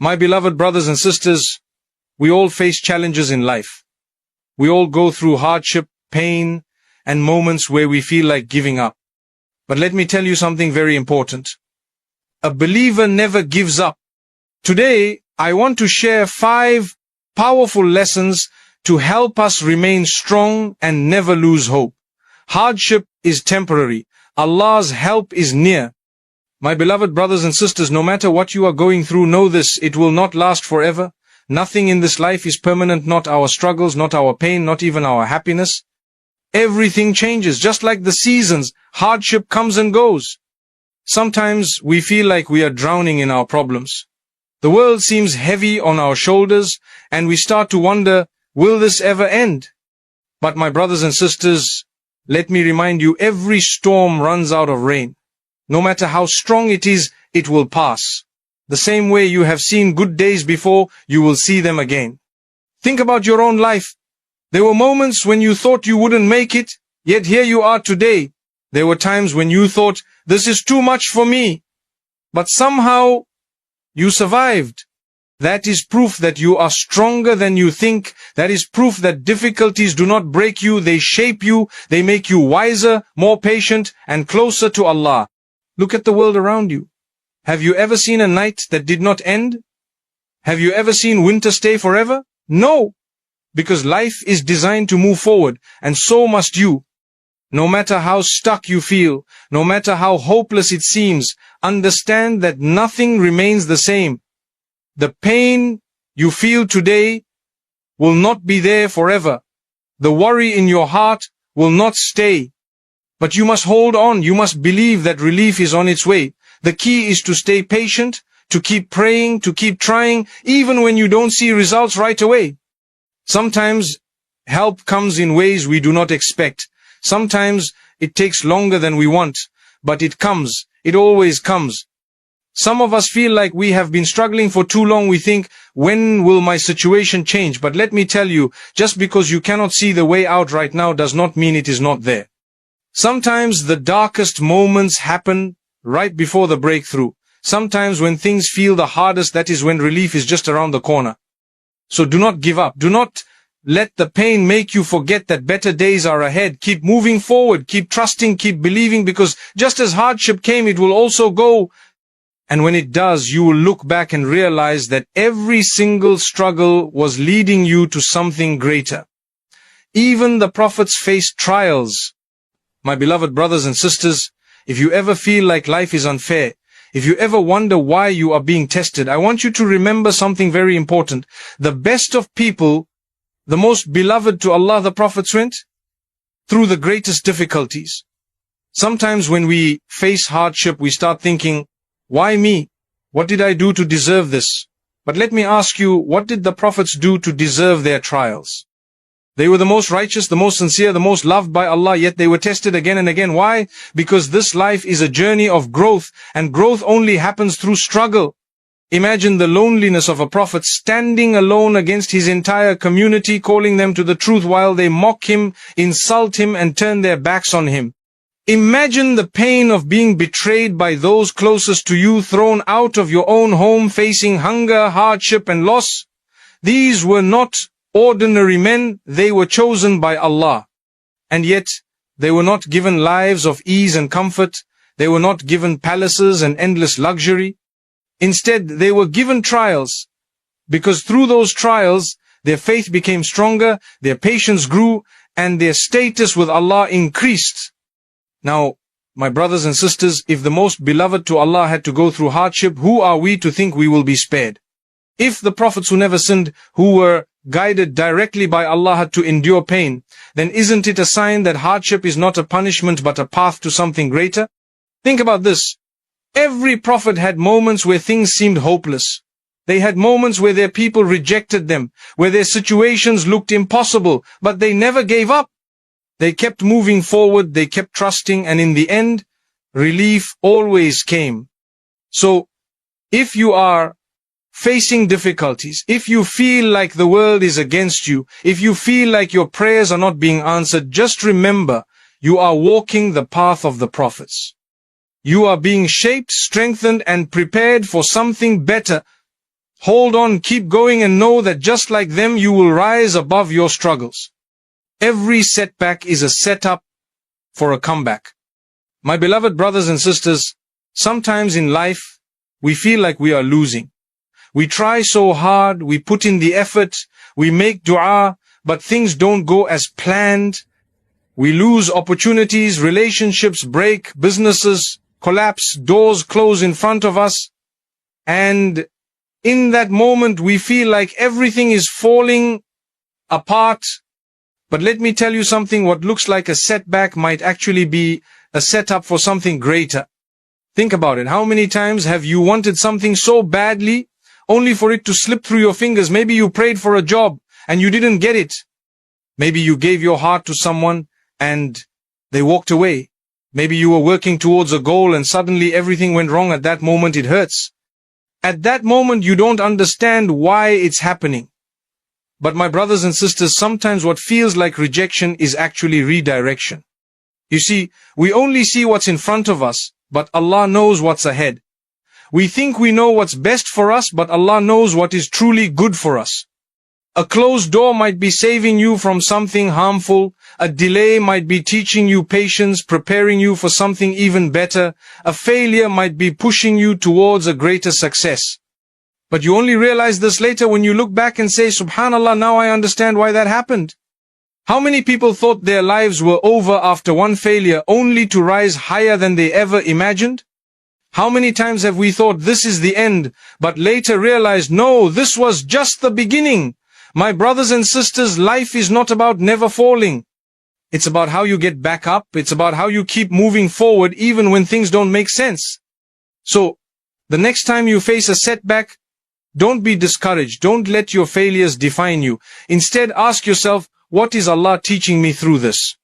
My beloved brothers and sisters, we all face challenges in life. We all go through hardship, pain, and moments where we feel like giving up. But let me tell you something very important. A believer never gives up. Today, I want to share 5 powerful lessons to help us remain strong and never lose hope. Hardship is temporary. Allah's help is near. My beloved brothers and sisters, no matter what you are going through, know this, it will not last forever. Nothing in this life is permanent, not our struggles, not our pain, not even our happiness. Everything changes, just like the seasons. Hardship comes and goes. Sometimes we feel like we are drowning in our problems. The world seems heavy on our shoulders, and we start to wonder, will this ever end? But my brothers and sisters, let me remind you, every storm runs out of rain. No matter how strong it is, it will pass. The same way you have seen good days before, you will see them again. Think about your own life. There were moments when you thought you wouldn't make it, yet here you are today. There were times when you thought, this is too much for me. But somehow, you survived. That is proof that you are stronger than you think. That is proof that difficulties do not break you, they shape you, they make you wiser, more patient, and closer to Allah. Look at the world around you. Have you ever seen a night that did not end? Have you ever seen winter stay forever? No, because life is designed to move forward, and so must you. No matter how stuck you feel, no matter how hopeless it seems, understand that nothing remains the same. The pain you feel today will not be there forever. The worry in your heart will not stay. But you must hold on. You must believe that relief is on its way. The key is to stay patient, to keep praying, to keep trying, even when you don't see results right away. Sometimes help comes in ways we do not expect. Sometimes it takes longer than we want, but it comes. It always comes. Some of us feel like we have been struggling for too long. We think, when will my situation change? But let me tell you, just because you cannot see the way out right now does not mean it is not there. Sometimes the darkest moments happen right before the breakthrough. Sometimes when things feel the hardest, that is when relief is just around the corner. So do not give up. Do not let the pain make you forget that better days are ahead. Keep moving forward. Keep trusting. Keep believing, because just as hardship came, it will also go. And when it does, you will look back and realize that every single struggle was leading you to something greater. Even the prophets faced trials. My beloved brothers and sisters, if you ever feel like life is unfair, if you ever wonder why you are being tested, I want you to remember something very important. The best of people, the most beloved to Allah, the prophets went through the greatest difficulties. Sometimes when we face hardship, we start thinking, why me? What did I do to deserve this? But let me ask you, what did the prophets do to deserve their trials? They were the most righteous, the most sincere, the most loved by Allah, yet they were tested again and again. Why? Because this life is a journey of growth, and growth only happens through struggle. Imagine the loneliness of a prophet standing alone against his entire community, calling them to the truth while they mock him, insult him, and turn their backs on him. Imagine the pain of being betrayed by those closest to you, thrown out of your own home, facing hunger, hardship, and loss. These were not ordinary men, they were chosen by Allah. And yet, they were not given lives of ease and comfort. They were not given palaces and endless luxury. Instead, they were given trials, because through those trials, their faith became stronger, their patience grew, and their status with Allah increased. Now, my brothers and sisters, if the most beloved to Allah had to go through hardship, who are we to think we will be spared? If the prophets who never sinned, who were guided directly by Allah, had to endure pain, then isn't it a sign that hardship is not a punishment but a path to something greater? Think about this. Every prophet had moments where things seemed hopeless. They had moments where their people rejected them, where their situations looked impossible, but they never gave up. They kept moving forward, they kept trusting, and in the end, relief always came. So, if you are facing difficulties, if you feel like the world is against you, if you feel like your prayers are not being answered, just remember, you are walking the path of the prophets. You are being shaped, strengthened, and prepared for something better, Hold on, keep going, and know that just like them, you will rise above your struggles. Every setback is a setup for a comeback. My beloved brothers and sisters, sometimes in life, we feel like we are losing. We try so hard, we put in the effort, we make dua, but things don't go as planned. We lose opportunities, relationships break, businesses collapse, doors close in front of us, and in that moment we feel like everything is falling apart. But let me tell you something, what looks like a setback might actually be a setup for something greater. Think about it. How many times have you wanted something so badly, only for it to slip through your fingers? Maybe you prayed for a job and you didn't get it. Maybe you gave your heart to someone and they walked away. Maybe you were working towards a goal and suddenly everything went wrong. At that moment it hurts. At that moment you don't understand why it's happening. But my brothers and sisters, sometimes what feels like rejection is actually redirection. You see, we only see what's in front of us, but Allah knows what's ahead. We think we know what's best for us, but Allah knows what is truly good for us. A closed door might be saving you from something harmful. A delay might be teaching you patience, preparing you for something even better. A failure might be pushing you towards a greater success. But you only realize this later when you look back and say, Subhanallah, now I understand why that happened. How many people thought their lives were over after one failure only to rise higher than they ever imagined? How many times have we thought this is the end, but later realized, no, this was just the beginning. My brothers and sisters, life is not about never falling. It's about how you get back up. It's about how you keep moving forward even when things don't make sense. So, the next time you face a setback, don't be discouraged. Don't let your failures define you. Instead, ask yourself, what is Allah teaching me through this?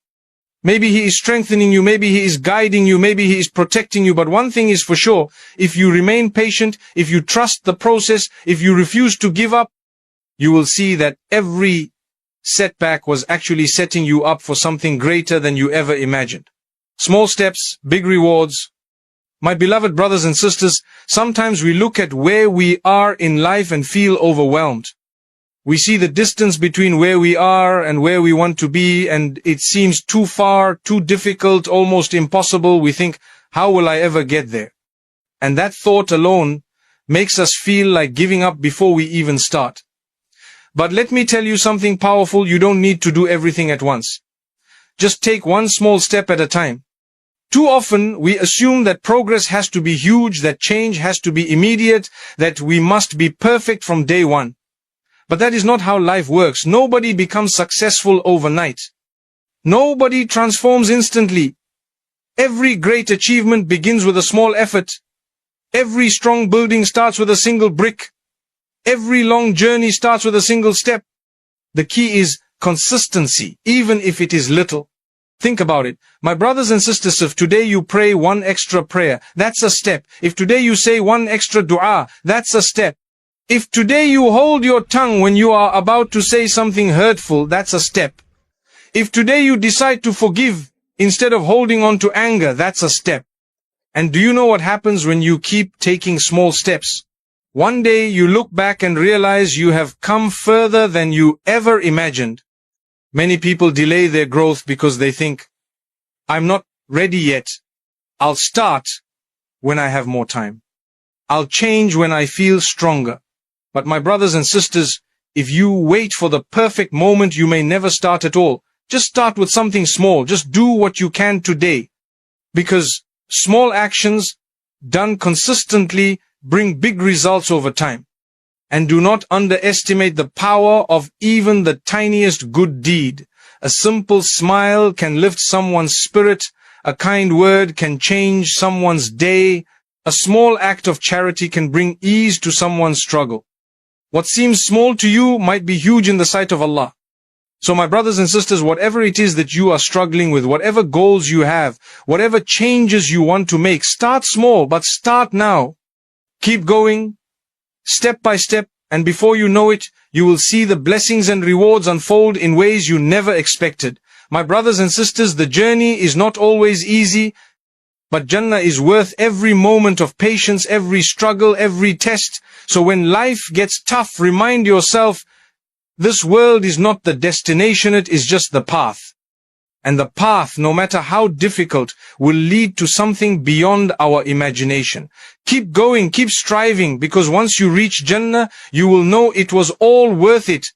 Maybe He is strengthening you, maybe He is guiding you, maybe He is protecting you, but one thing is for sure, if you remain patient, if you trust the process, if you refuse to give up, you will see that every setback was actually setting you up for something greater than you ever imagined. Small steps, big rewards. My beloved brothers and sisters, sometimes we look at where we are in life and feel overwhelmed. We see the distance between where we are and where we want to be, and it seems too far, too difficult, almost impossible. We think, how will I ever get there? And that thought alone makes us feel like giving up before we even start. But let me tell you something powerful. You don't need to do everything at once. Just take one small step at a time. Too often, we assume that progress has to be huge, that change has to be immediate, that we must be perfect from day one. But that is not how life works. Nobody becomes successful overnight. Nobody transforms instantly. Every great achievement begins with a small effort. Every strong building starts with a single brick. Every long journey starts with a single step. The key is consistency, even if it is little. Think about it. My brothers and sisters, if today you pray one extra prayer, that's a step. If today you say one extra dua, that's a step. If today you hold your tongue when you are about to say something hurtful, that's a step. If today you decide to forgive instead of holding on to anger, that's a step. And do you know what happens when you keep taking small steps? One day you look back and realize you have come further than you ever imagined. Many people delay their growth because they think, I'm not ready yet. I'll start when I have more time. I'll change when I feel stronger. But my brothers and sisters, if you wait for the perfect moment, you may never start at all. Just start with something small. Just do what you can today. Because small actions done consistently bring big results over time. And do not underestimate the power of even the tiniest good deed. A simple smile can lift someone's spirit. A kind word can change someone's day. A small act of charity can bring ease to someone's struggle. What seems small to you might be huge in the sight of Allah. So my brothers and sisters, whatever it is that you are struggling with, whatever goals you have, whatever changes you want to make, start small, but start now. Keep going, step by step, and before you know it, you will see the blessings and rewards unfold in ways you never expected. My brothers and sisters, the journey is not always easy, But Jannah is worth every moment of patience, every struggle, every test. So when life gets tough, remind yourself, this world is not the destination, it is just the path. And the path, no matter how difficult, will lead to something beyond our imagination. Keep going, keep striving, because once you reach Jannah, you will know it was all worth it.